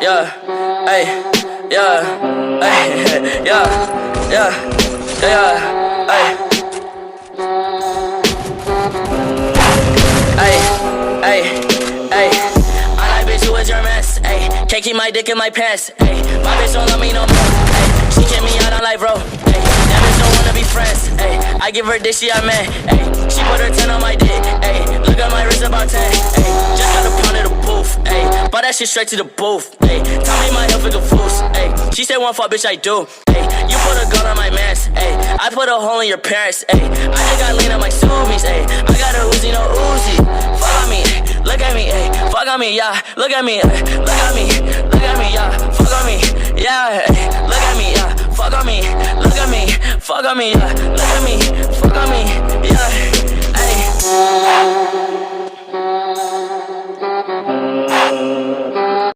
yeah, ay, yeah, ay, yeah, ay, ay. I like bitch who is your mess, ay. Can't keep my dick in my pants, ay. My bitch don't love me no more, ay. She kick me out on life, bro, ay. That bitch don't wanna be friends, ay. I give her dick, she a man, ay. She put her 10 on my dick, ay. Look at my wrist about 10, ay. Just got a pound of the booth, ay. Bought that shit straight to the booth, ay. Tell me my health is a fool's, ay. She said one fuck, bitch, I do, ay. You put a gun on my mans, ay. I put a hole in your parents, ay. I just got lean on my Subies, ay. I got a Uzi, no Uzi. Fuck on me, look at me, ay. Fuck on me, yeah. Look at me, look at me, look at me, yeah. Fuck on me, yeah. Look at me, yeah. Fuck on me, look at me, fuck on me, yeah. Look at me, fuck on me, yeah. Ay.